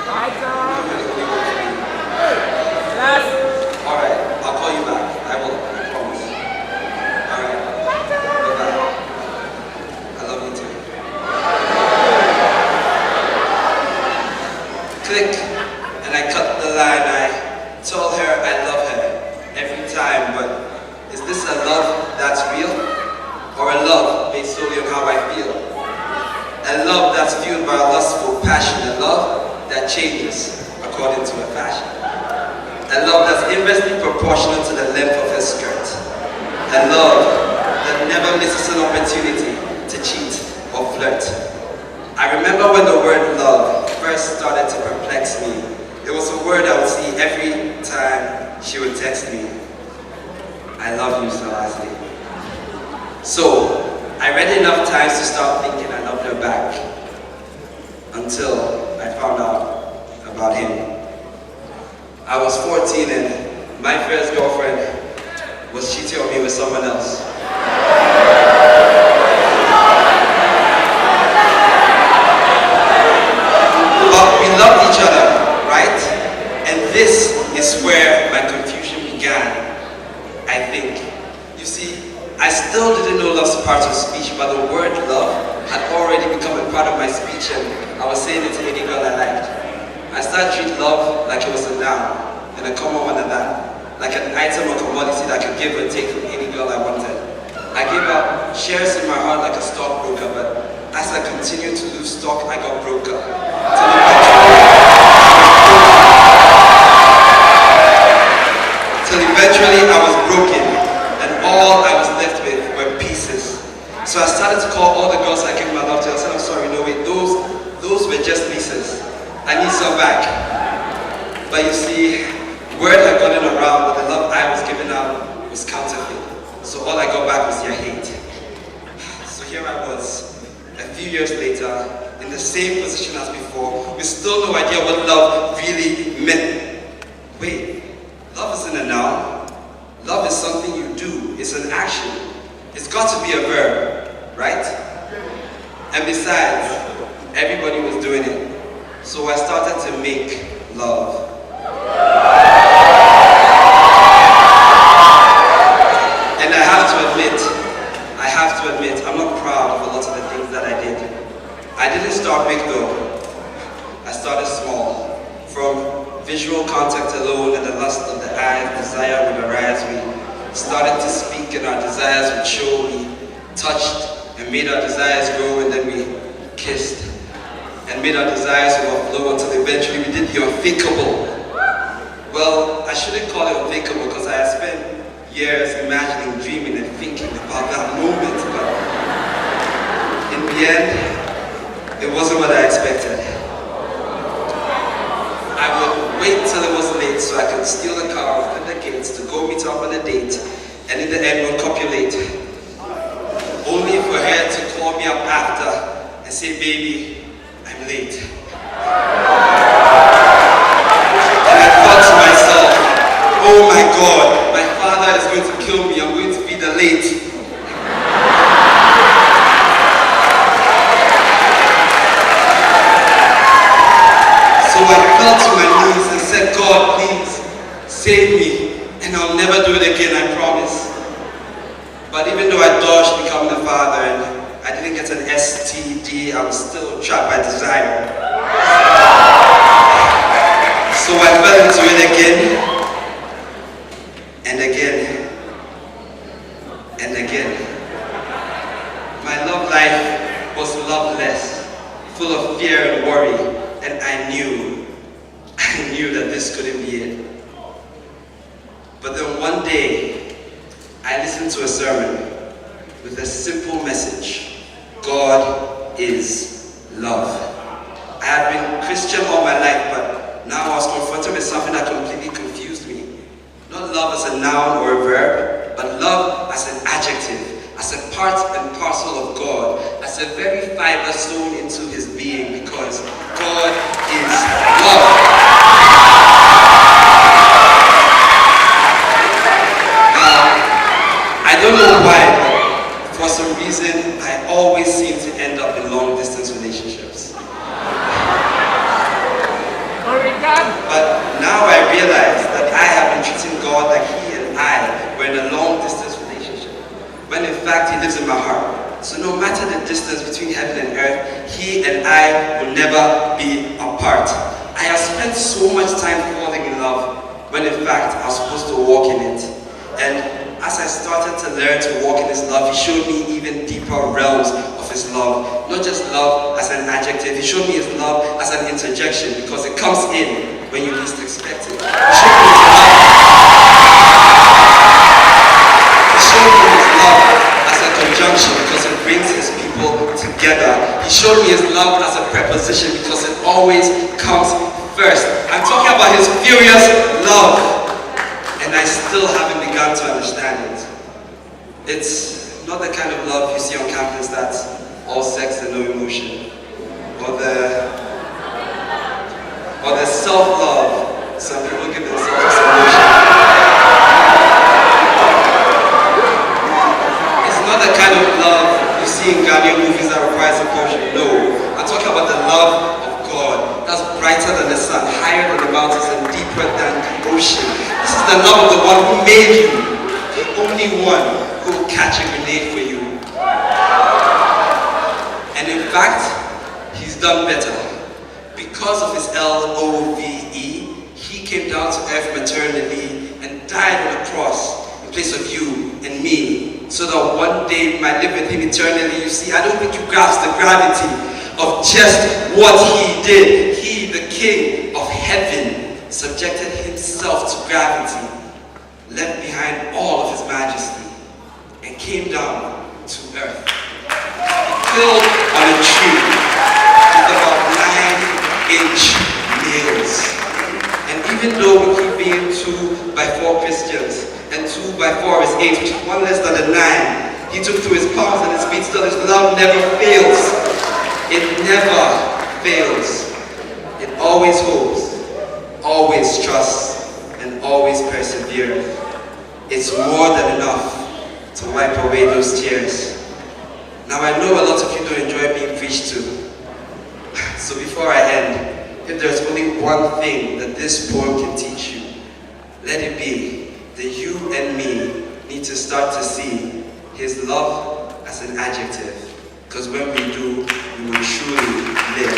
Alright, I'll call you back. I will, I promise. Alright, bye-bye. I love you too. Click, and I cut the line. I told her I love her every time, but is this a love that's real? Or a love based solely on how I feel? A love that's fueled by a lustful passion, a love that changes according to her fashion. A love that's inversely proportional to the length of her skirt. A love that never misses an opportunity to cheat or flirt. I remember when the word love first started to perplex me. It was a word I would see every time she would text me. I love you so, Ashley. So, I read enough times to start thinking I loved her back. Until I found out about him. I was 14 and my first girlfriend was cheating on me with someone else. But we loved each other, right? And this is where my confusion began, I think. You see, I still didn't know love's part of speech, but the word love had already become a part of my speech, and I was saying it to any girl I liked. I started treating love like it was a noun, and a common one at that, like an item or commodity that I could give or take from any girl I wanted. I gave out shares in my heart like a stockbroker, but as I continued to lose stock, I got broker. Till eventually I was broken, and all I was left with were pieces. So I started to call all the girls I gave my love to. I said, I'm sorry, no wait, those were just pieces. I need some back. But you see, word had gotten around that the love I was giving out was counterfeit. So all I got back was their hate. So here I was, a few years later, in the same position as before, with still no idea what love really meant. Wait, love isn't a noun. Love is something you do. It's an action. It's got to be a verb, right? And besides, everybody was doing it. So I started to make love. And I have to admit, I'm not proud of a lot of the things that I did. I didn't start big though. I started small. From visual contact alone and the lust of the eyes, desire would arise. We started to speak and our desires would show. We touched and made our desires grow, and then we kissed and made our desires overflow until eventually we did the unthinkable. Well, I shouldn't call it unthinkable because I had spent years imagining, dreaming, and thinking about that moment, but in the end, it wasn't what I expected. I would wait till it was late so I could steal the car off the gates to go meet up on a date, and in the end we'll copulate. Only for her to call me up after and say, baby, I'm late. And I thought to myself, oh my God, my father is going to kill me, I'm going to be the late. So I fell to my knees and said, God, please, save me, and I'll never do it again, I promise. But even though I dodged becoming a father and I didn't get an STD, I was still trapped by desire. So I fell into it again, and again, and again. My love life was loveless, full of fear and worry, and I knew that this couldn't be it. But then one day, I listened to a sermon with a simple message: God is love. I had been Christian all my life, but now I was confronted with something that completely confused me. Not love as a noun or a verb, but love as an adjective, as a part and parcel of God, as a very fiber sewn into his being, because God is love. I don't know why, but for some reason, I always seem to end up in long-distance relationships. fact, I was supposed to walk in it. And as I started to learn to walk in His love, He showed me even deeper realms of His love. Not just love as an adjective, He showed me His love as an interjection, because it comes in when you least expect it. He showed me His love as a conjunction, because it brings His people together. He showed me His love as a preposition, because it always comes first. I'm talking about His furious love, and I still haven't begun to understand it. It's not the kind of love you see on campus that's all sex and no emotion, or the self-love some people give themselves emotion. It's not the kind of love you see in Ghanaian movies that requires emotion. No, I'm talking about the love of God that's brighter than the sun, higher than the mountains, and deeper than the ocean. This is the love of the one who made you, the only one who will catch a grenade for you. And in fact, He's done better. Because of His love, He came down to earth maternally and died on the cross in place of you and me, so that one day we might live with Him eternally. You see, I don't think you grasp the gravity of just what He did. He, the King of heaven, subjected Himself to gravity, left behind all of His majesty, and came down to earth. Killed on a tree with about 9-inch nails. And even though we keep being 2x4 Christians, and 2x4 is 8, which is one less than a 9, He took through His palms and His feet, still His love never fails. It never fails. It always hopes, always trusts, and always perseveres. It's more than enough to wipe away those tears. Now I know a lot of you don't enjoy being preached to. So before I end, if there's only one thing that this poem can teach you, let it be that you and me need to start to see His love as an adjective. Because when we do, we will truly live.